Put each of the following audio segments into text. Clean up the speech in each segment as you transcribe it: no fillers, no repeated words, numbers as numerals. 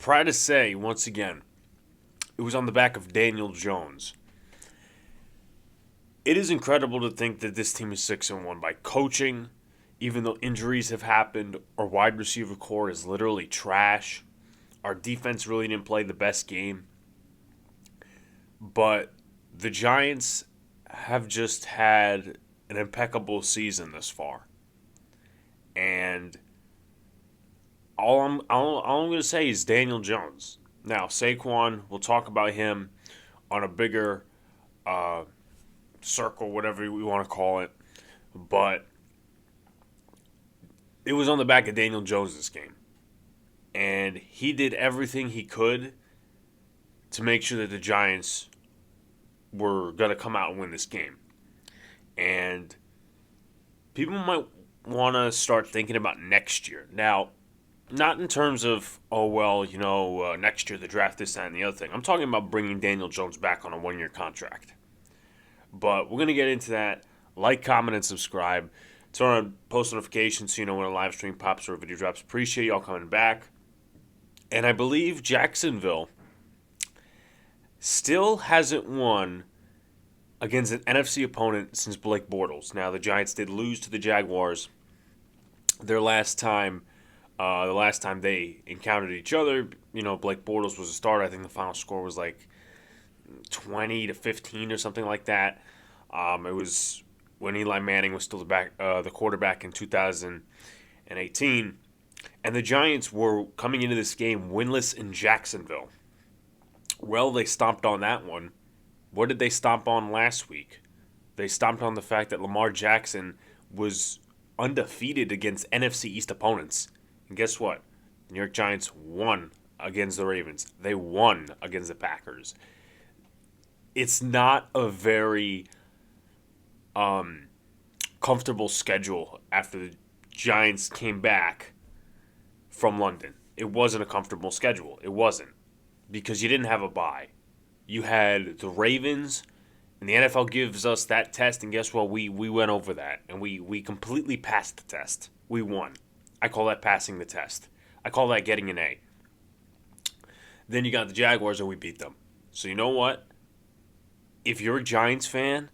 proud to say, once again, it was on the back of Daniel Jones. It is incredible to think that this team is 6-1 by coaching, even though injuries have happened. Our wide receiver core is literally trash. Our defense really didn't play the best game. But the Giants have just had an impeccable season this far. And all I'm going to say is Daniel Jones. Now, Saquon, we'll talk about him on a bigger circle, whatever we want to call it. But it was on the back of Daniel Jones this game. And he did everything he could to make sure that the Giants were going to come out and win this game. And people might want to start thinking about next year. Now, not in terms of, next year the draft, this, that, and the other thing. I'm talking about bringing Daniel Jones back on a one-year contract. But we're going to get into that. Like, comment, and subscribe. Turn on post notifications so you know when a live stream pops or a video drops. Appreciate y'all coming back. And I believe Jacksonville still hasn't won against an NFC opponent since Blake Bortles. Now, the Giants did lose to the Jaguars the last time they encountered each other. Blake Bortles was a starter. I think the final score was like 20-15 or something like that. It was when Eli Manning was still the quarterback in 2018. And the Giants were coming into this game winless in Jacksonville. Well, they stomped on that one. What did they stomp on last week? They stomped on the fact that Lamar Jackson was undefeated against NFC East opponents. And guess what? The New York Giants won against the Ravens. They won against the Packers. It's not a very comfortable schedule after the Giants came back from London. It wasn't a comfortable schedule. It wasn't. Because you didn't have a bye. You had the Ravens, and the NFL gives us that test, and guess what? We went over that, and we completely passed the test. We won. I call that passing the test. I call that getting an A. Then you got the Jaguars, and we beat them. So you know what? If you're a Giants fan,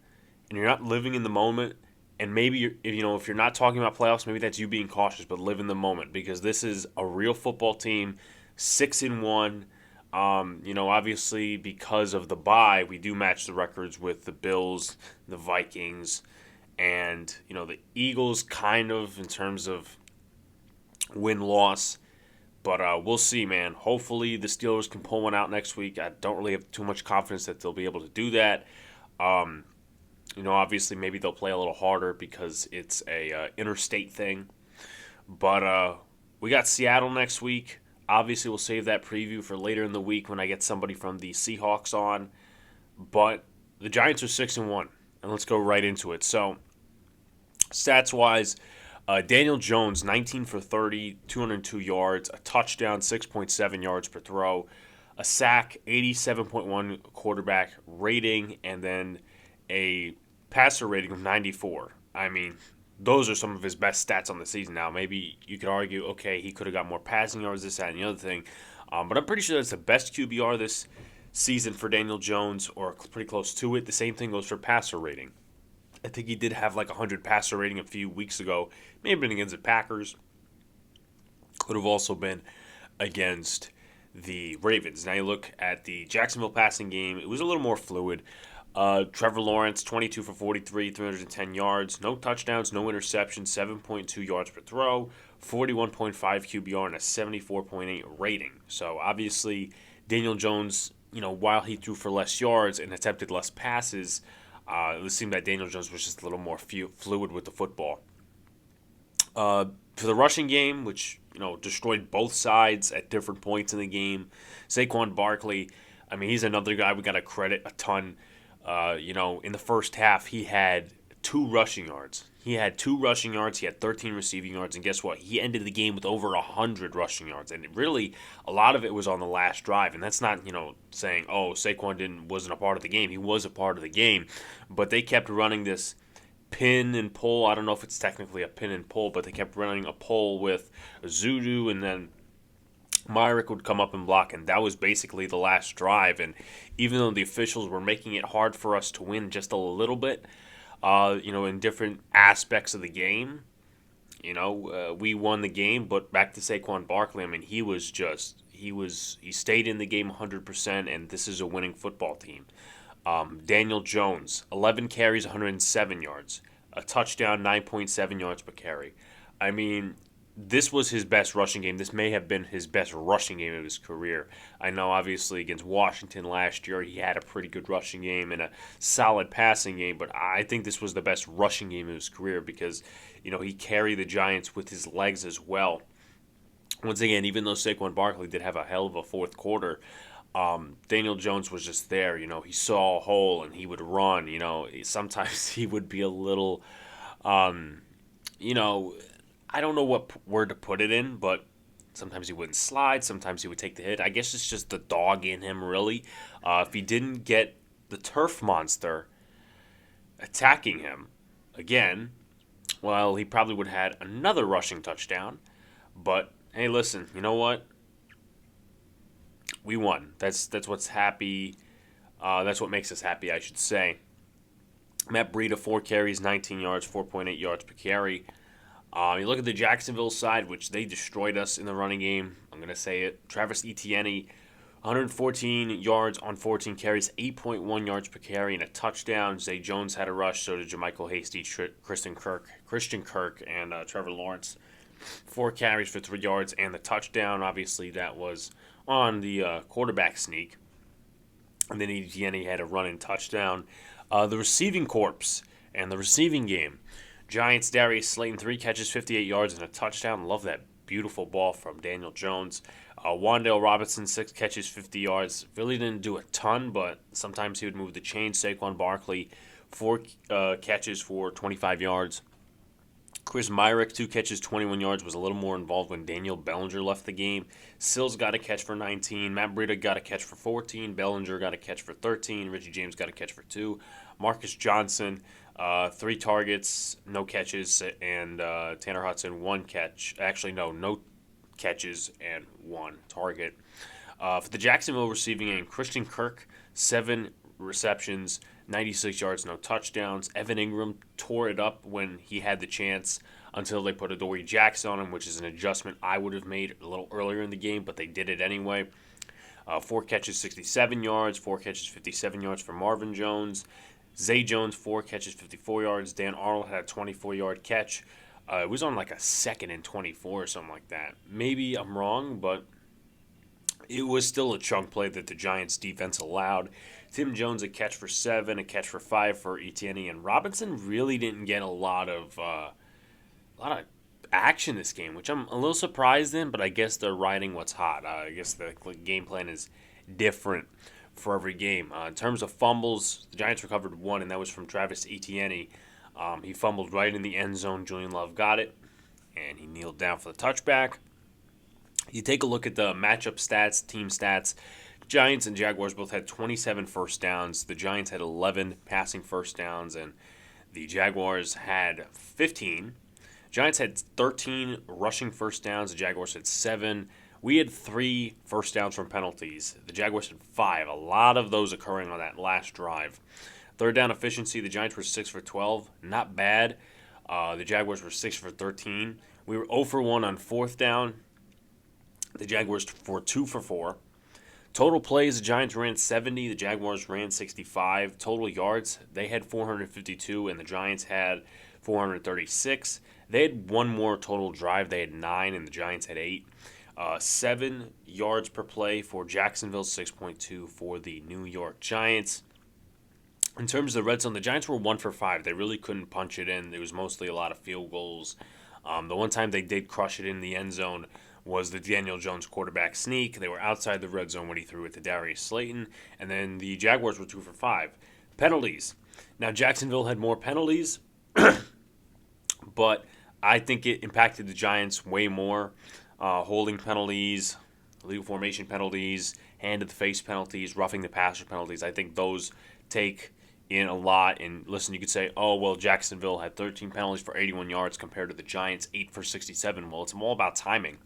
and you're not living in the moment, and maybe if you're not talking about playoffs, maybe that's you being cautious, but live in the moment, because this is a real football team, 6-1. Obviously because of the bye, we do match the records with the Bills, the Vikings, and the Eagles kind of in terms of win-loss. But we'll see, man. Hopefully the Steelers can pull one out next week. I don't really have too much confidence that they'll be able to do that. Obviously maybe they'll play a little harder because it's a interstate thing. But we got Seattle next week. Obviously, we'll save that preview for later in the week when I get somebody from the Seahawks on. But the Giants are 6-1, and let's go right into it. So, stats-wise, Daniel Jones, 19 for 30, 202 yards, a touchdown, 6.7 yards per throw, a sack, 87.1 quarterback rating, and then a passer rating of 94. I mean, those are some of his best stats on the season. Now, maybe you could argue, okay, he could have got more passing yards, this, that, and the other thing. But I'm pretty sure that's the best QBR this season for Daniel Jones, or pretty close to it. The same thing goes for passer rating. I think he did have like 100 passer rating a few weeks ago. May have been against the Packers. Could have also been against the Ravens. Now you look at the Jacksonville passing game. It was a little more fluid. Trevor Lawrence, 22 for 43, 310 yards, no touchdowns, no interceptions, 7.2 yards per throw, 41.5 QBR, and a 74.8 rating. So obviously, Daniel Jones, while he threw for less yards and attempted less passes, it seemed that Daniel Jones was just a little more fluid with the football. For the rushing game, which destroyed both sides at different points in the game, Saquon Barkley, he's another guy we got to credit a ton. In the first half, he had 2 rushing yards. He had 13 receiving yards, and guess what? He ended the game with over 100 rushing yards, and really, a lot of it was on the last drive, and that's not, saying, oh, Saquon wasn't a part of the game. He was a part of the game, but they kept running this pin and pull. I don't know if it's technically a pin and pull, but they kept running a pull with Zudu, and then Myrick would come up and block, and that was basically the last drive. And even though the officials were making it hard for us to win just a little bit, in different aspects of the game, we won the game. But back to Saquon Barkley, I mean, he stayed in the game 100%, and this is a winning football team. Daniel Jones, 11 carries, 107 yards, a touchdown, 9.7 yards per carry. I mean, this was his best rushing game. This may have been his best rushing game of his career. I know, obviously, against Washington last year, he had a pretty good rushing game and a solid passing game, but I think this was the best rushing game of his career because, he carried the Giants with his legs as well. Once again, even though Saquon Barkley did have a hell of a fourth quarter, Daniel Jones was just there. He saw a hole and he would run. Sometimes he would be a little, I don't know what word to put it in, but sometimes he wouldn't slide. Sometimes he would take the hit. I guess it's just the dog in him, really. If he didn't get the turf monster attacking him again, well, he probably would have had another rushing touchdown. But hey, listen, you know what? We won. That's what's happy. That's what makes us happy, I should say. Matt Breida, 4 carries, 19 yards, 4.8 yards per carry. You look at the Jacksonville side, which they destroyed us in the running game. I'm going to say it. Travis Etienne, 114 yards on 14 carries, 8.1 yards per carry, and a touchdown. Zay Jones had a rush, so did JaMychal Hasty, Christian Kirk, and Trevor Lawrence. 4 carries for 3 yards and the touchdown. Obviously, that was on the quarterback sneak. And then Etienne had a run-in touchdown. The receiving corps and the receiving game. Giants, Darius Slayton, 3 catches, 58 yards, and a touchdown. Love that beautiful ball from Daniel Jones. Wan'Dale Robinson, 6 catches, 50 yards. Really didn't do a ton, but sometimes he would move the chains. Saquon Barkley, 4 catches for 25 yards. Chris Myrick, 2 catches, 21 yards, was a little more involved when Daniel Bellinger left the game. Sills got a catch for 19. Matt Breida got a catch for 14. Bellinger got a catch for 13. Richie James got a catch for 2. Marcus Johnson, 3 targets, no catches, and Tanner Hudson, 1 catch. Actually, no catches and 1 target. For the Jacksonville receiving game, Christian Kirk, 7 receptions, 96 yards, no touchdowns. Evan Ingram tore it up when he had the chance until they put Adoree Jackson on him, which is an adjustment I would have made a little earlier in the game, but they did it anyway. 4 catches, 67 yards, 4 catches, 57 yards for Marvin Jones. Zay Jones, 4 catches, 54 yards. Dan Arnold had a 24-yard catch. It was on like a 2nd and 24 or something like that. Maybe I'm wrong, but it was still a chunk play that the Giants' defense allowed. Tim Jones, a catch for 7, a catch for 5 for Etienne, and Robinson really didn't get a lot of action this game, which I'm a little surprised in, but I guess they're riding what's hot. I guess the game plan is different for every game. In terms of fumbles, the Giants recovered 1, and that was from Travis Etienne. He fumbled right in the end zone. Julian Love got it, and he kneeled down for the touchback. You take a look at the matchup stats, team stats. Giants and Jaguars both had 27 first downs. The Giants had 11 passing first downs, and the Jaguars had 15. Giants had 13 rushing first downs. The Jaguars had 7. We had 3 first downs from penalties. The Jaguars had 5. A lot of those occurring on that last drive. Third down efficiency, the Giants were 6 for 12. Not bad. The Jaguars were 6 for 13. We were 0 for 1 on 4th down. The Jaguars were 2 for 4. Total plays, the Giants ran 70, the Jaguars ran 65. Total yards, they had 452, and the Giants had 436. They had 1 more total drive. They had 9, and the Giants had 8. 7 yards per play for Jacksonville, 6.2 for the New York Giants. In terms of the red zone, the Giants were 1 for 5. They really couldn't punch it in. It was mostly a lot of field goals. The one time they did crush it in the end zone was the Daniel Jones quarterback sneak. They were outside the red zone when he threw it to Darius Slayton. And then the Jaguars were 2 for 5. Penalties. Now, Jacksonville had more penalties, but I think it impacted the Giants way more. Holding penalties, illegal formation penalties, hand to the face penalties, roughing the passer penalties. I think those take in a lot. And listen, you could say, oh, well, Jacksonville had 13 penalties for 81 yards compared to the Giants, 8 for 67. Well, it's all about timing.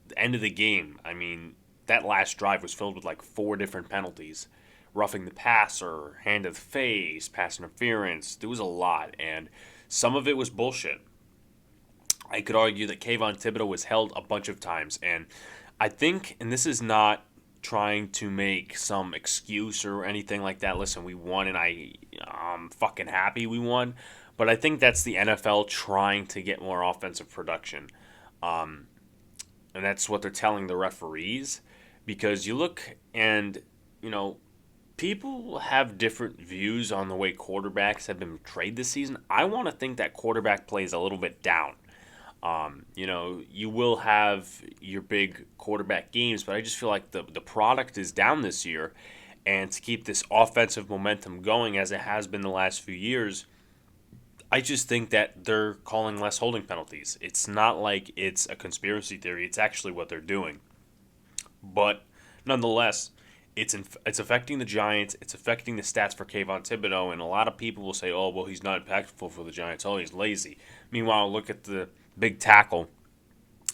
the end of the game, I mean, that last drive was filled with like four different penalties. Roughing the passer, hand to the face, pass interference. There was a lot, and some of it was bullshit. I could argue that Kayvon Thibodeau was held a bunch of times, and I think, and this is not trying to make some excuse or anything like that. Listen, we won, and I'm fucking happy we won, but I think that's the NFL trying to get more offensive production, um, and that's what they're telling the referees. Because you look and you know people have different views on the way quarterbacks have been portrayed this season. I want to think that quarterback play is a little bit down. You will have your big quarterback games, but I just feel like the product is down this year. And to keep this offensive momentum going as it has been the last few years, I just think that they're calling less holding penalties. It's not like it's a conspiracy theory, it's actually what they're doing. But nonetheless, it's affecting the Giants. It's affecting the stats for Kayvon Thibodeau, and a lot of people will say, "Oh, well, he's not impactful for the Giants. Oh, he's lazy." Meanwhile, look at the big tackle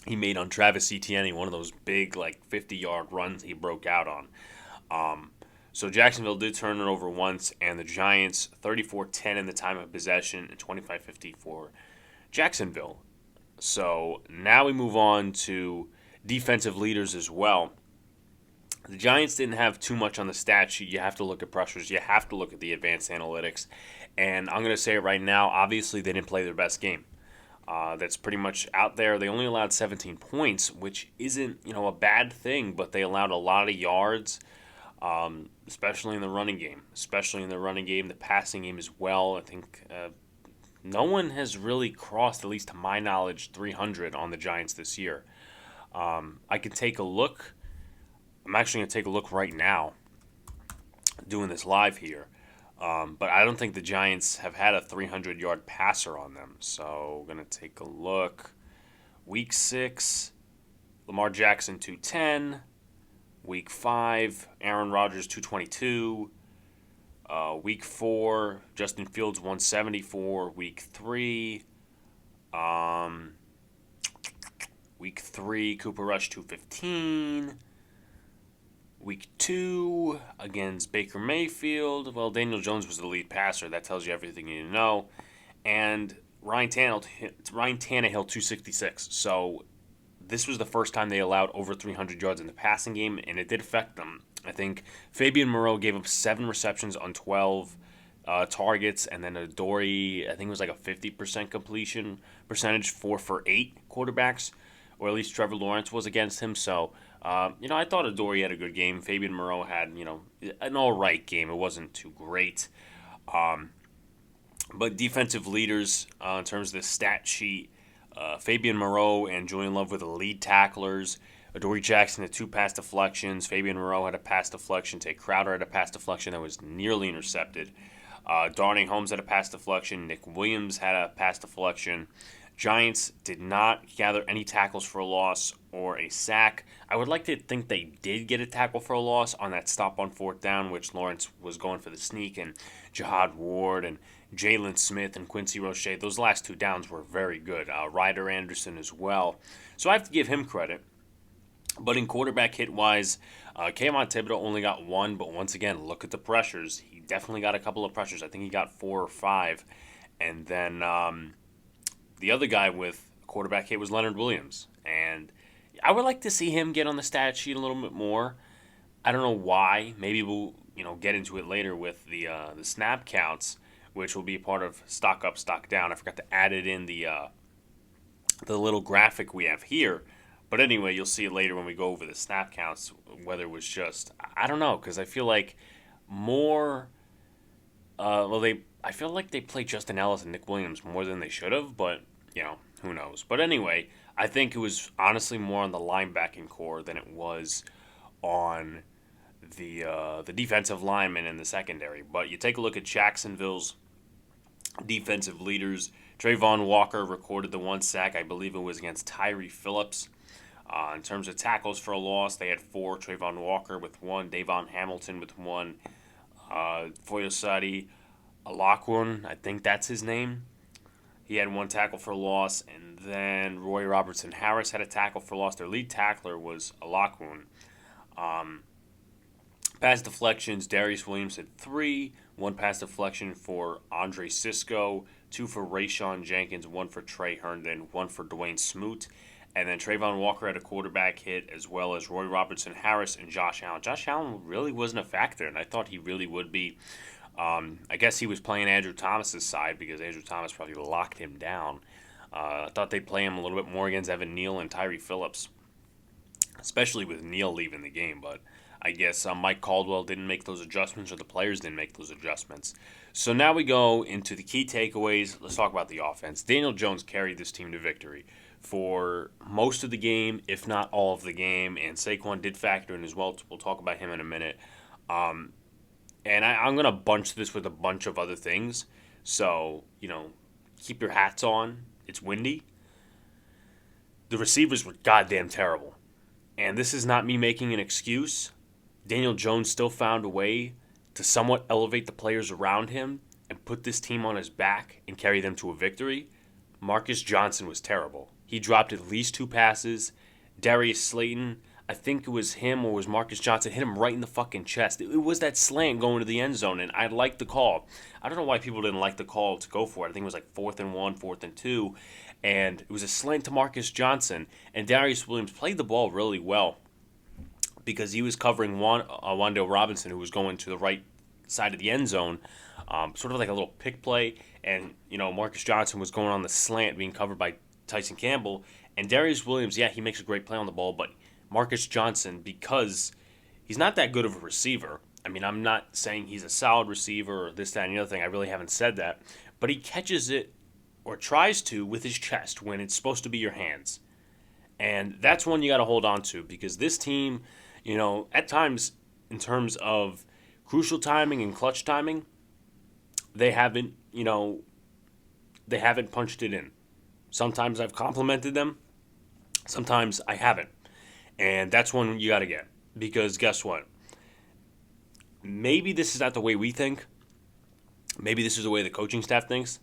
he made on Travis Etienne, one of those big like 50-yard runs he broke out on. So Jacksonville did turn it over once, and the Giants 34-10 in the time of possession and 25-50 for Jacksonville. So now we move on to defensive leaders as well. The Giants didn't have too much on the stat sheet. You have to look at pressures. You have to look at the advanced analytics. And I'm going to say it right now, obviously they didn't play their best game. That's pretty much out there. They only allowed 17 points, which isn't a bad thing, but they allowed a lot of yards, especially in the running game. The passing game as well. I think no one has really crossed, at least to my knowledge, 300 on the Giants this year. I can take a look. I'm actually going to take a look right now, doing this live here. But I don't think the Giants have had a 300-yard passer on them. So we're going to take a look. Week 6, Lamar Jackson 210. Week 5, Aaron Rodgers 222. Week 4, Justin Fields 174. Week 3, Cooper Rush 215. Week 2 against Baker Mayfield. Well, Daniel Jones was the lead passer. That tells you everything you need to know. And Ryan Tannehill 266. So this was the first time they allowed over 300 yards in the passing game, and it did affect them. I think Fabian Moreau gave up 7 receptions on 12 targets, and then Adoree, I think it was like a 50% completion percentage, 4 for 8 quarterbacks, or at least Trevor Lawrence was against him. So, I thought Adoree had a good game. Fabian Moreau had, an all right game. It wasn't too great. But defensive leaders, in terms of the stat sheet, Fabian Moreau and Julian Love were the lead tacklers. Adoree Jackson had 2 pass deflections. Fabian Moreau had a pass deflection. Tay Crowder had a pass deflection that was nearly intercepted. Darnay Holmes had a pass deflection. Nick Williams had a pass deflection. Giants did not gather any tackles for a loss or a sack. I would like to think they did get a tackle for a loss on that stop on 4th down, which Lawrence was going for the sneak, and Jihad Ward and Jalen Smith and Quincy Roche, those last 2 downs were very good. Ryder Anderson as well. So I have to give him credit. But in quarterback hit-wise, Kayvon Thibodeau only got 1, but once again, look at the pressures. He definitely got a couple of pressures. I think he got 4 or 5. And then the other guy with quarterback hit was Leonard Williams. And I would like to see him get on the stat sheet a little bit more. I don't know why. Maybe we'll get into it later with the snap counts, which will be part of stock up, stock down. I forgot to add it in the little graphic we have here. But anyway, you'll see it later when we go over the snap counts, whether it was just, I don't know, because I feel like more, I feel like they played Justin Ellis and Nick Williams more than they should have, but, who knows. But anyway, I think it was honestly more on the linebacking core than it was on the defensive linemen in the secondary. But you take a look at Jacksonville's defensive leaders. Trayvon Walker recorded the 1 sack. I believe it was against Tyree Phillips. In terms of tackles for a loss, they had 4. Trayvon Walker with 1. Davon Hamilton with 1. Foyosadi Alaquan, I think that's his name. He had 1 tackle for a loss. And Then Roy Robertson Harris had a tackle for loss. Their lead tackler was Alakun. Pass deflections, Darius Williams had 3. 1 pass deflection for Andre Sisco, 2 for Rayshon Jenkins, 1 for Trey Herndon, 1 for Dwayne Smoot. And then Trayvon Walker had a quarterback hit, as well as Roy Robertson Harris and Josh Allen. Josh Allen really wasn't a factor, and I thought he really would be. I guess he was playing Andrew Thomas's side because Andrew Thomas probably locked him down. I thought they'd play him a little bit more against Evan Neal and Tyree Phillips, especially with Neal leaving the game. But I guess Mike Caldwell didn't make those adjustments, or the players didn't make those adjustments. So now we go into the key takeaways. Let's talk about the offense. Daniel Jones carried this team to victory for most of the game, if not all of the game, and Saquon did factor in as well. We'll talk about him in a minute. And I'm going to bunch this with a bunch of other things. So, keep your hats on. It's windy. The receivers were goddamn terrible. And this is not me making an excuse. Daniel Jones still found a way to somewhat elevate the players around him and put this team on his back and carry them to a victory. Marcus Johnson was terrible. He dropped at least 2 passes. Darius Slayton, I think it was him or was Marcus Johnson, hit him right in the fucking chest. It was that slant going to the end zone, and I liked the call. I don't know why people didn't like the call to go for it. I think it was like 4th and 1, 4th and 2, and it was a slant to Marcus Johnson, and Darius Williams played the ball really well because he was covering Wan'Dale Robinson, who was going to the right side of the end zone, sort of like a little pick play, and Marcus Johnson was going on the slant being covered by Tyson Campbell, and Darius Williams, yeah, he makes a great play on the ball, but Marcus Johnson, because he's not that good of a receiver. I mean, I'm not saying he's a solid receiver or this, that, and the other thing. I really haven't said that. But he catches it, or tries to, with his chest when it's supposed to be your hands. And that's one you got to hold on to, because this team, at times, in terms of crucial timing and clutch timing, they haven't punched it in. Sometimes I've complimented them. Sometimes I haven't. And that's one you got to get. Because guess what? Maybe this is not the way we think. Maybe this is the way the coaching staff thinks.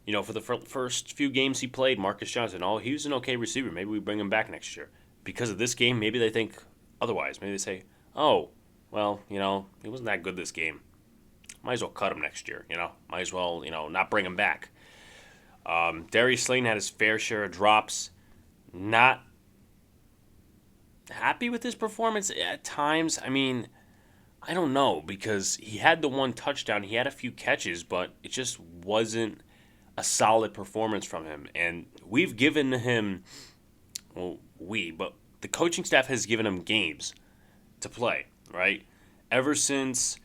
For the first few games he played, Marcus Johnson, he was an okay receiver. Maybe we bring him back next year. Because of this game, maybe they think otherwise. Maybe they say, he wasn't that good this game. Might as well cut him next year, Might as well, not bring him back. Darius Slayton had his fair share of drops. Not happy with his performance at times. I mean, I don't know, because he had the 1 touchdown, he had a few catches, but it just wasn't a solid performance from him. And we've given him, but the coaching staff has given him games to play, right? Ever since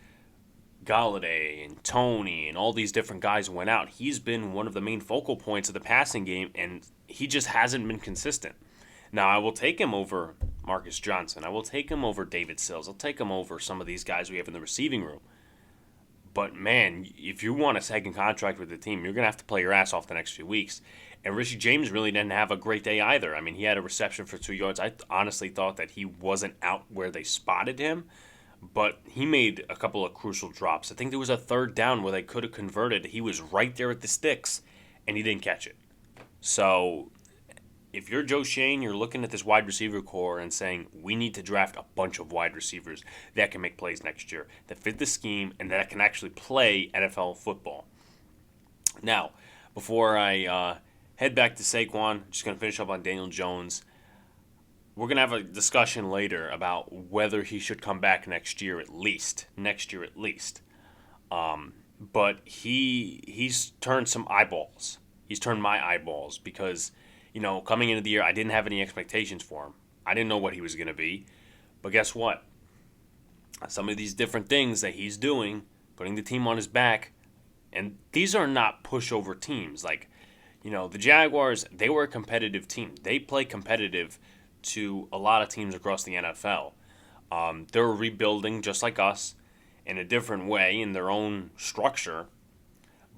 Galladay and Tony and all these different guys went out, he's been one of the main focal points of the passing game, and he just hasn't been consistent. Now, I will take him over Marcus Johnson. I will take him over David Sills. I'll take him over some of these guys we have in the receiving room. But, man, if you want a second contract with the team, you're going to have to play your ass off the next few weeks. And Richie James really didn't have a great day either. I mean, he had a reception for 2 yards. I honestly thought that he wasn't out where they spotted him, but he made a couple of crucial drops. I think there was a 3rd down where they could have converted. He was right there at the sticks, and he didn't catch it. So if you're Joe Shane, you're looking at this wide receiver core and saying, we need to draft a bunch of wide receivers that can make plays next year, that fit the scheme, and that can actually play NFL football. Now, before I head back to Saquon, I'm just going to finish up on Daniel Jones. We're going to have a discussion later about whether he should come back next year at least. But he's turned some eyeballs. He's turned my eyeballs because, coming into the year, I didn't have any expectations for him. I didn't know what he was going to be. But guess what? Some of these different things that he's doing, putting the team on his back, and these are not pushover teams. Like, the Jaguars, they were a competitive team. They play competitive to a lot of teams across the NFL. They're rebuilding just like us in a different way in their own structure,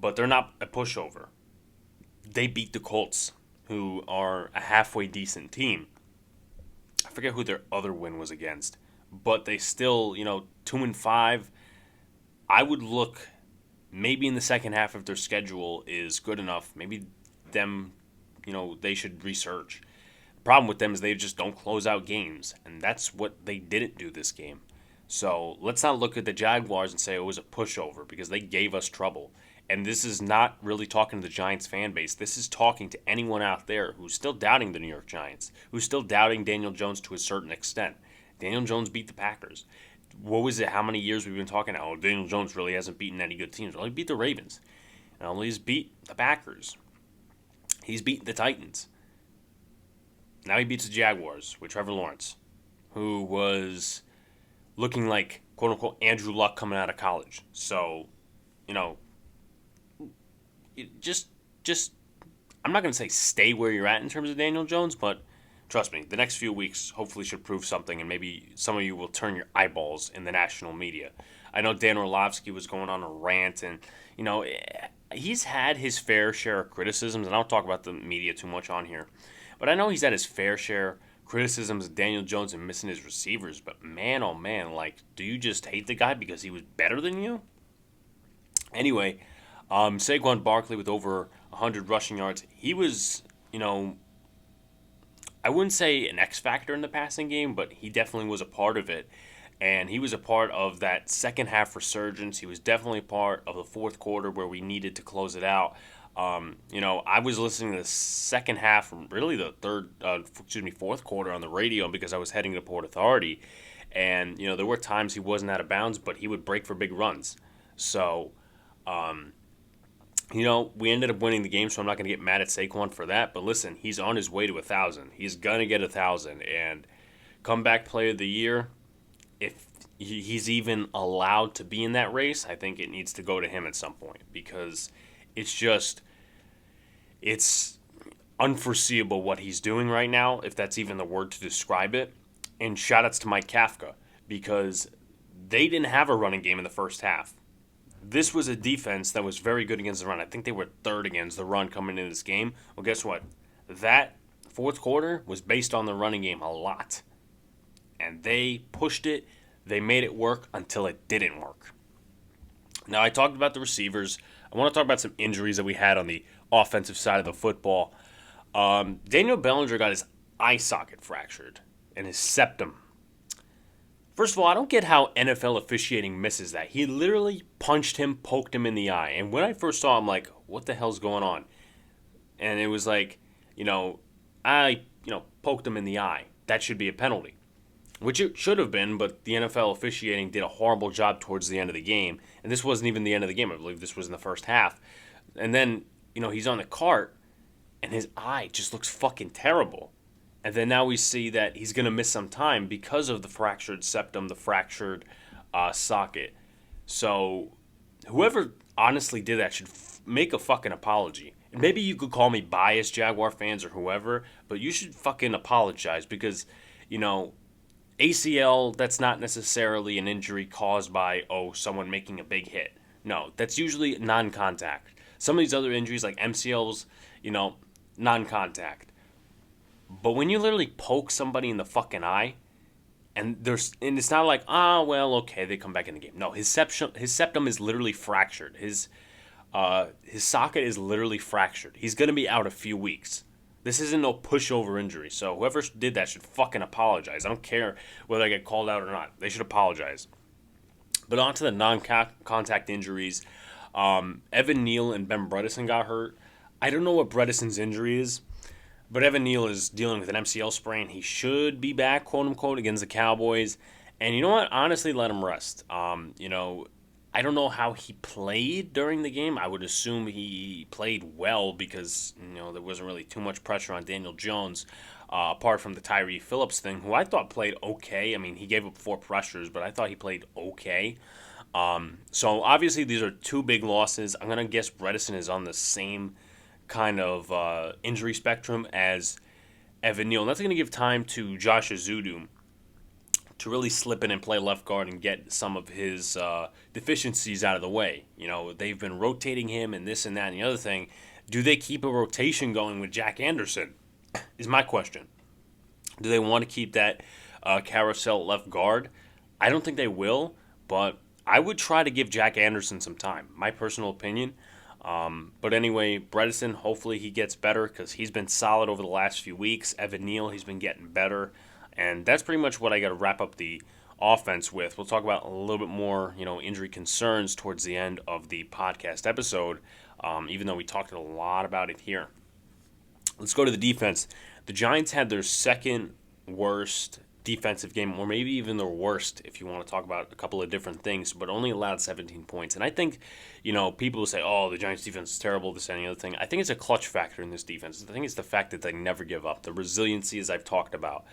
but they're not a pushover. They beat the Colts, who are a halfway decent team. I forget who their other win was against, but they still, 2-5. I would look maybe in the second half if their schedule is good enough, maybe them they should research. The problem with them is they just don't close out games, and that's what they didn't do this game. So let's not look at the Jaguars and say it was a pushover, because they gave us trouble. And this is not really talking to the Giants fan base. This is talking to anyone out there who's still doubting the New York Giants, who's still doubting Daniel Jones to a certain extent. Daniel Jones beat the Packers. What was it? How many years we've been talking? Oh, Daniel Jones really hasn't beaten any good teams. Well, he beat the Ravens. Not only he's beat the Packers, he's beat the Titans. Now he beats the Jaguars with Trevor Lawrence, who was looking like, quote-unquote, Andrew Luck coming out of college. So, just I'm not going to say stay where you're at in terms of Daniel Jones, but trust me, the next few weeks hopefully should prove something, and maybe some of you will turn your eyeballs in the national media. I know Dan Orlovsky was going on a rant, and, he's had his fair share of criticisms, and I don't talk about the media too much on here, but I know he's had his fair share criticisms of Daniel Jones and missing his receivers, but man, oh man, do you just hate the guy because he was better than you? Anyway, Saquon Barkley with over 100 rushing yards. He was, I wouldn't say an X factor in the passing game, but he definitely was a part of it. And he was a part of that second half resurgence. He was definitely a part of the fourth quarter where we needed to close it out. I was listening to the second half, really the fourth quarter on the radio because I was heading to Port Authority. And, there were times he wasn't out of bounds, but he would break for big runs. So, we ended up winning the game, so I'm not going to get mad at Saquon for that. But listen, he's on his way to 1,000. He's going to get 1,000. And comeback player of the year, if he's even allowed to be in that race, I think it needs to go to him at some point, because it's unforeseeable what he's doing right now, if that's even the word to describe it. And shout-outs to Mike Kafka, because they didn't have a running game in the first half. This was a defense that was very good against the run. I think they were third against the run coming into this game. Well, guess what? That fourth quarter was based on the running game a lot. And they pushed it. They made it work until it didn't work. Now, I talked about the receivers. I want to talk about some injuries that we had on the offensive side of the football. Daniel Bellinger got his eye socket fractured and his septum. First of all, I don't get how NFL officiating misses that. He literally punched him, poked him in the eye. And when I first saw him, I'm like, what the hell's going on? And it was like, I poked him in the eye. That should be a penalty. Which it should have been, but the NFL officiating did a horrible job towards the end of the game. And this wasn't even the end of the game. I believe this was in the first half. And then, he's on the cart, and his eye just looks fucking terrible. And then now we see that he's going to miss some time because of the fractured septum, the fractured socket. So whoever honestly did that should make a fucking apology. And maybe you could call me biased, Jaguar fans or whoever, but you should fucking apologize because, ACL, that's not necessarily an injury caused by, someone making a big hit. No, that's usually non-contact. Some of these other injuries like MCLs, non-contact. But when you literally poke somebody in the fucking eye, and it's not like, okay, they come back in the game. No, his septum is literally fractured. His socket is literally fractured. He's going to be out a few weeks. This isn't no pushover injury. So whoever did that should fucking apologize. I don't care whether I get called out or not. They should apologize. But on to the non-contact injuries. Evan Neal and Ben Bredeson got hurt. I don't know what Bredeson's injury is, but Evan Neal is dealing with an MCL sprain. He should be back, quote-unquote, against the Cowboys. And you know what? Honestly, let him rest. I don't know how he played during the game. I would assume he played well because, there wasn't really too much pressure on Daniel Jones, apart from the Tyree Phillips thing, who I thought played okay. I mean, he gave up 4 pressures, but I thought he played okay. So, obviously, these are 2 big losses. I'm going to guess Bredesen is on the same kind of injury spectrum as Evan Neal. And that's going to give time to Josh Azudu to really slip in and play left guard and get some of his deficiencies out of the way. They've been rotating him and this and that and the other thing. Do they keep a rotation going with Jack Anderson is my question. Do they want to keep that carousel left guard? I don't think they will, but I would try to give Jack Anderson some time. My personal opinion. But anyway, Bredesen, hopefully he gets better because he's been solid over the last few weeks. Evan Neal, he's been getting better. And that's pretty much what I got to wrap up the offense with. We'll talk about a little bit more, injury concerns towards the end of the podcast episode, even though we talked a lot about it here. Let's go to the defense. The Giants had their second worst defensive game, or maybe even their worst if you want to talk about a couple of different things, but only allowed 17 points. And I think, people will say, oh, the Giants defense is terrible, this and the other thing. I think it's a clutch factor in this defense. I think it's the fact that they never give up. The resiliency, as I've talked about.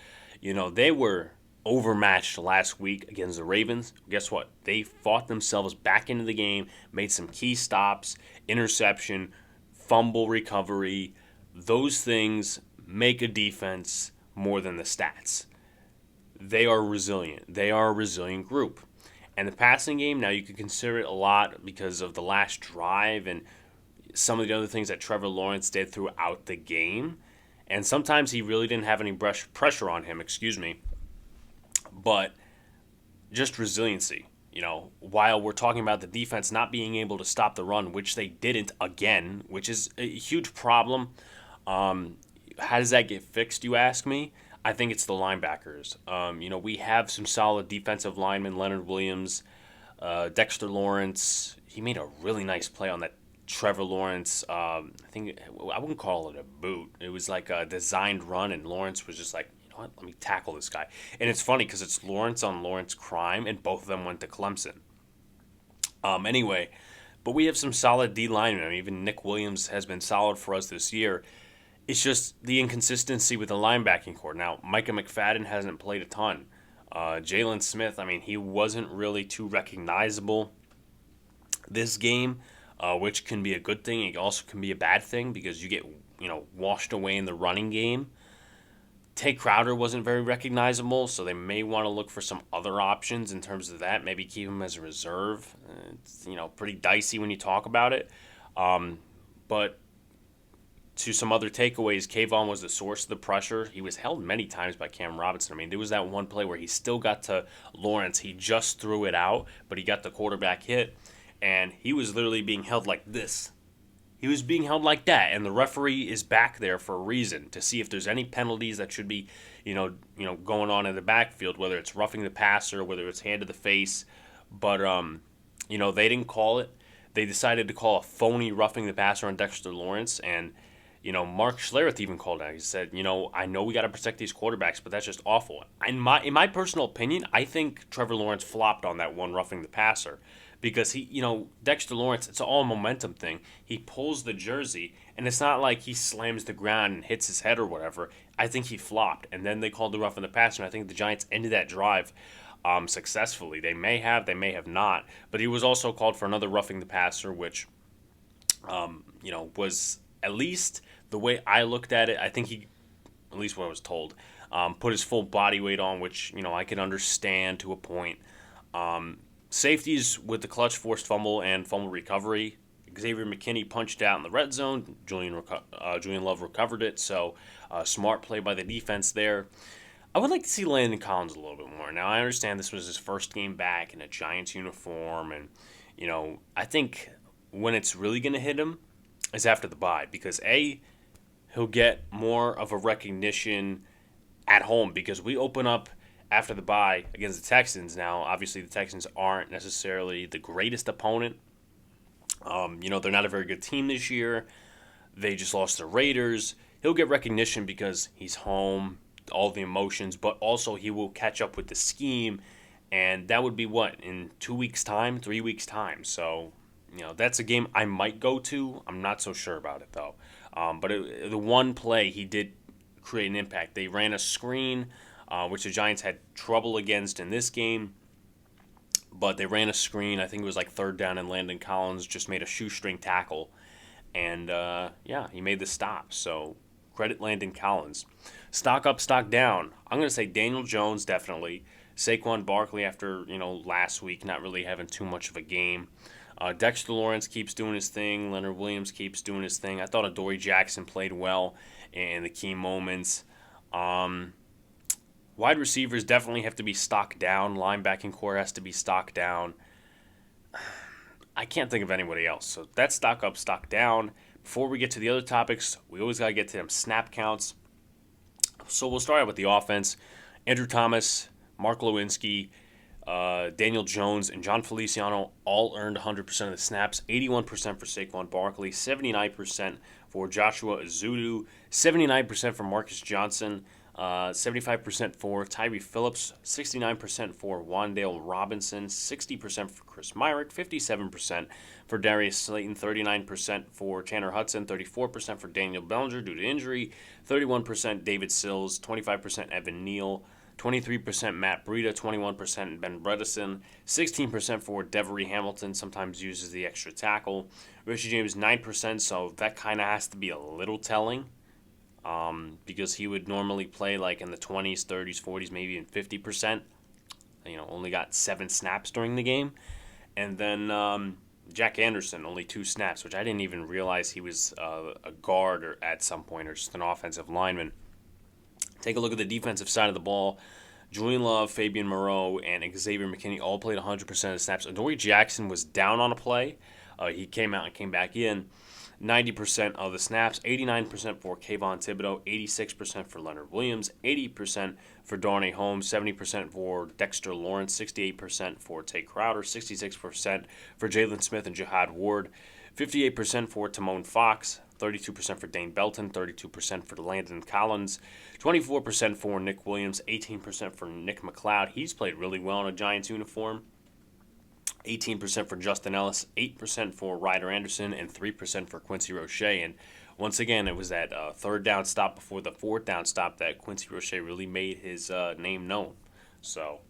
They were overmatched last week against the Ravens. Guess what? They fought themselves back into the game, made some key stops, interception, fumble recovery. Those things make a defense more than the stats. They are resilient. They are a resilient group. And the passing game, now you can consider it a lot because of the last drive and some of the other things that Trevor Lawrence did throughout the game. And sometimes he really didn't have any pressure on him, but just resiliency. While we're talking about the defense not being able to stop the run, which they didn't again, which is a huge problem. How does that get fixed, you ask me? I think it's the linebackers. We have some solid defensive linemen, Leonard Williams, Dexter Lawrence. He made a really nice play on that Trevor Lawrence. I wouldn't call it a boot. It was like a designed run, and Lawrence was just like, you know what, let me tackle this guy. And it's funny because it's Lawrence on Lawrence crime, and both of them went to Clemson. Anyway, but we have some solid D linemen. Even Nick Williams has been solid for us this year. It's just the inconsistency with the linebacking core. Now, Micah McFadden hasn't played a ton. Jalen Smith, he wasn't really too recognizable this game, which can be a good thing. It also can be a bad thing because you get, washed away in the running game. Tay Crowder wasn't very recognizable, so they may want to look for some other options in terms of that. Maybe keep him as a reserve. It's, pretty dicey when you talk about it. But to some other takeaways, Kayvon was the source of the pressure. He was held many times by Cam Robinson. There was that one play where he still got to Lawrence. He just threw it out, but he got the quarterback hit, and he was literally being held like this. He was being held like that, and the referee is back there for a reason, to see if there's any penalties that should be, going on in the backfield, whether it's roughing the passer, whether it's hand to the face. But, they didn't call it. They decided to call a phony roughing the passer on Dexter Lawrence, and Mark Schlereth even called out. He said, I know we got to protect these quarterbacks, but that's just awful. In my personal opinion, I think Trevor Lawrence flopped on that one roughing the passer because Dexter Lawrence, it's all a momentum thing. He pulls the jersey, and it's not like he slams the ground and hits his head or whatever. I think he flopped, and then they called the roughing the passer, and I think the Giants ended that drive successfully. They may have not, but he was also called for another roughing the passer, which, was at least the way I looked at it. I think he, at least what I was told, put his full body weight on, which, I can understand to a point. Safeties with the clutch forced fumble and fumble recovery. Xavier McKinney punched out in the red zone. Julian Love recovered it, so smart play by the defense there. I would like to see Landon Collins a little bit more. Now, I understand this was his first game back in a Giants uniform, and, I think when it's really going to hit him is after the bye, because he'll get more of a recognition at home, because we open up after the bye against the Texans. Now, obviously, the Texans aren't necessarily the greatest opponent. They're not a very good team this year. They just lost the Raiders. He'll get recognition because he's home, all the emotions, but also he will catch up with the scheme, and that would be in 2 weeks' time, 3 weeks' time. So, that's a game I might go to. I'm not so sure about it, though. But the one play, he did create an impact. They ran a screen, which the Giants had trouble against in this game. But they ran a screen. I think it was like third down, and Landon Collins just made a shoestring tackle. And, he made the stop. So credit Landon Collins. Stock up, stock down. I'm going to say Daniel Jones, definitely. Saquon Barkley, after, last week, not really having too much of a game. Dexter Lawrence keeps doing his thing. Leonard Williams keeps doing his thing. I thought Adoree Jackson played well in the key moments. Wide receivers definitely have to be stocked down. Linebacking core has to be stocked down. I can't think of anybody else. So that's stock up, stock down. Before we get to the other topics, we always got to get to them snap counts. So we'll start out with the offense. Andrew Thomas, Mark Lewinsky, Daniel Jones, and John Feliciano all earned 100% of the snaps. 81% for Saquon Barkley, 79% for Joshua Ezeudu, 79% for Marcus Johnson, 75% for Tyree Phillips, 69% for Wan'Dale Robinson, 60% for Chris Myrick, 57% for Darius Slayton, 39% for Tanner Hudson, 34% for Daniel Bellinger due to injury, 31% David Sills, 25% Evan Neal, 23% Matt Breida, 21% Ben Bredesen, 16% for Devery Hamilton, sometimes uses the extra tackle. Richie James, 9%, so that kind of has to be a little telling. Because he would normally play like in the 20s, 30s, 40s, maybe even 50%. Only got 7 snaps during the game. And then Jack Anderson, only 2 snaps, which I didn't even realize he was a guard or at some point or just an offensive lineman. Take a look at the defensive side of the ball. Julian Love, Fabian Moreau, and Xavier McKinney all played 100% of the snaps. Adoree Jackson was down on a play. He came out and came back in. 90% of the snaps, 89% for Kayvon Thibodeau, 86% for Leonard Williams, 80% for Darnay Holmes, 70% for Dexter Lawrence, 68% for Tay Crowder, 66% for Jalen Smith and Jihad Ward, 58% for Timon Fox, 32% for Dane Belton, 32% for Landon Collins, 24% for Nick Williams, 18% for Nick McLeod. He's played really well in a Giants uniform. 18% for Justin Ellis, 8% for Ryder Anderson, and 3% for Quincy Roche. And once again, it was that third down stop before the fourth down stop that Quincy Roche really made his name known. So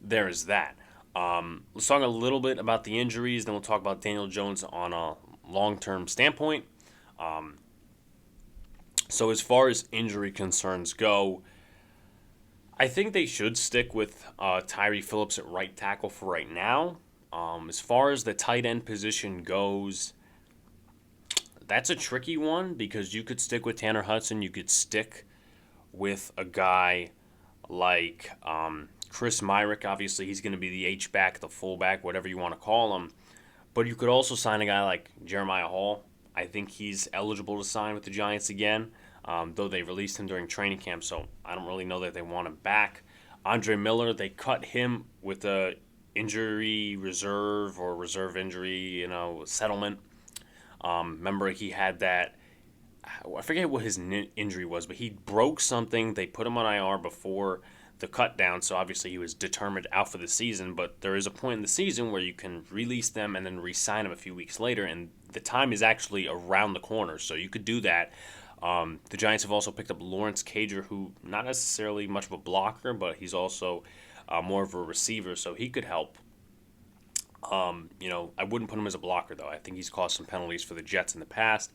there is that. Let's talk a little bit about the injuries, then we'll talk about Daniel Jones on a long-term standpoint. So as far as injury concerns go, I think they should stick with Tyree Phillips at right tackle for right now. As far as the tight end position goes, that's a tricky one because you could stick with Tanner Hudson. You could stick with a guy like Chris Myrick. Obviously, he's going to be the H-back, the fullback, whatever you want to call him. But you could also sign a guy like Jeremiah Hall. I think he's eligible to sign with the Giants again. Though they released him during training camp, so I don't really know that they want him back. Andre Miller, they cut him with a injury reserve or reserve injury, settlement. Remember he had that, I forget what his injury was, but he broke something. They put him on IR before the cut down, so obviously he was determined out for the season, but there is a point in the season where you can release them and then re-sign them a few weeks later, and the time is actually around the corner, so you could do that. The Giants have also picked up Lawrence Cager, who not necessarily much of a blocker, but he's also more of a receiver, so he could help. I wouldn't put him as a blocker, though. I think he's caused some penalties for the Jets in the past,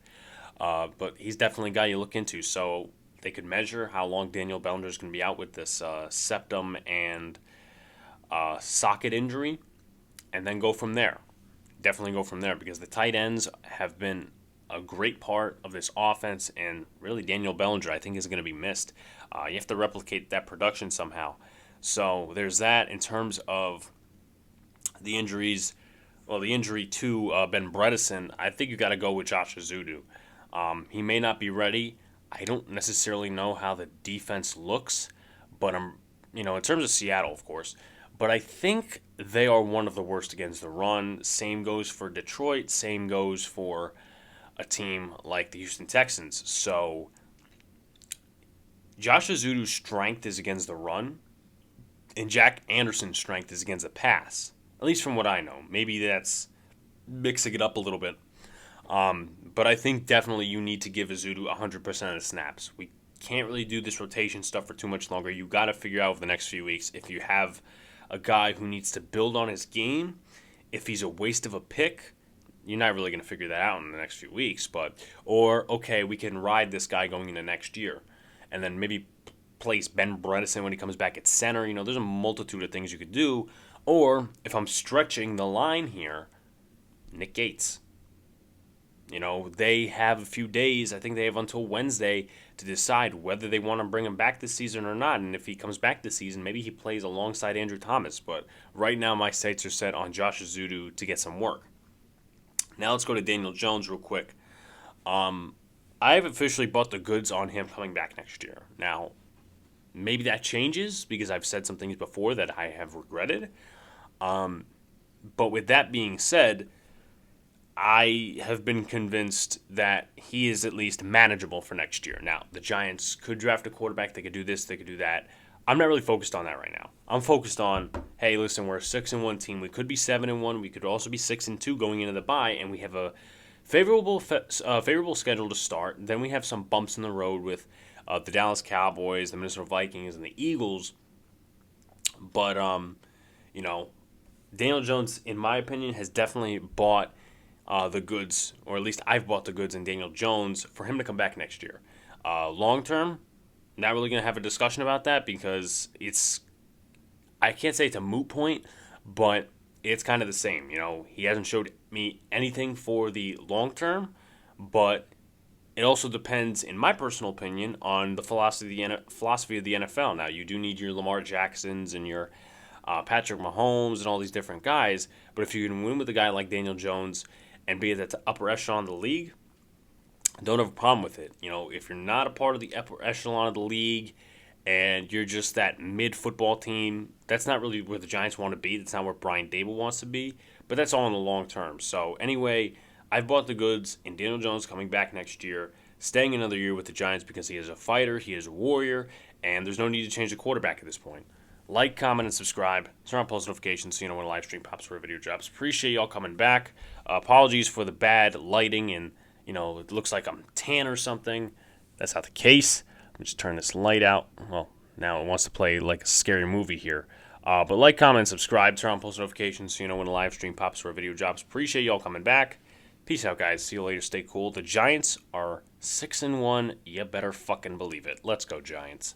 but he's definitely a guy you look into. So they could measure how long Daniel Bellinger is going to be out with this septum and socket injury, and then go from there. Definitely go from there because the tight ends have been a great part of this offense, and really Daniel Bellinger I think is going to be missed. You have to replicate that production somehow. So there's that. In terms of the injuries, well, the injury to Ben Bredesen, I think you got to go with Josh Ezeudu. He may not be ready. I don't necessarily know how the defense looks, but in terms of Seattle, of course. But I think they are one of the worst against the run. Same goes for Detroit. Same goes for a team like the Houston Texans. So Josh Ezeudu's strength is against the run, and Jack Anderson's strength is against the pass. At least from what I know. Maybe that's mixing it up a little bit. But I think definitely you need to give Ezeudu 100% of the snaps. We can't really do this rotation stuff for too much longer. You got to figure out over the next few weeks if you have a guy who needs to build on his game, if he's a waste of a pick. You're not really going to figure that out in the next few weeks, okay, we can ride this guy going into next year, and then maybe place Ben Bredesen when he comes back at center. There's a multitude of things you could do. Or if I'm stretching the line here, Nick Gates. They have a few days. I think they have until Wednesday to decide whether they want to bring him back this season or not. And if he comes back this season, maybe he plays alongside Andrew Thomas. But right now, my sights are set on Josh Ezeudu to get some work. Now let's go to Daniel Jones real quick. I have officially bought the goods on him coming back next year. Now, maybe that changes because I've said some things before that I have regretted. But with that being said, I have been convinced that he is at least manageable for next year. Now, the Giants could draft a quarterback. They could do this. They could do that. I'm not really focused on that right now. I'm focused on, hey, listen, we're a 6-1 team. We could be 7-1. We could also be 6-2 going into the bye, and we have a favorable schedule to start. Then we have some bumps in the road with the Dallas Cowboys, the Minnesota Vikings, and the Eagles. But Daniel Jones, in my opinion, has definitely bought the goods, or at least I've bought the goods in Daniel Jones for him to come back next year. Long term, not really going to have a discussion about that because I can't say it's a moot point, but it's kind of the same. He hasn't showed me anything for the long term, but it also depends, in my personal opinion, on the philosophy of the NFL. Now, you do need your Lamar Jacksons and your Patrick Mahomes and all these different guys, but if you can win with a guy like Daniel Jones and be at the upper echelon of the league, don't have a problem with it. If you're not a part of the upper echelon of the league and you're just that mid-football team, that's not really where the Giants want to be. That's not where Brian Dable wants to be, but that's all in the long term. So anyway, I've bought the goods in Daniel Jones coming back next year, staying another year with the Giants because he is a fighter, he is a warrior, and there's no need to change the quarterback at this point. Like, comment, and subscribe. Turn on post notifications so you know when a live stream pops or a video drops. Appreciate y'all coming back. Apologies for the bad lighting and, it looks like I'm tan or something. That's not the case. Let me just turn this light out. Well, now it wants to play like a scary movie here. But like, comment, and subscribe. Turn on post notifications so you know when a live stream pops or a video drops. Appreciate y'all coming back. Peace out, guys. See you later. Stay cool. The Giants are 6-1. You better fucking believe it. Let's go, Giants.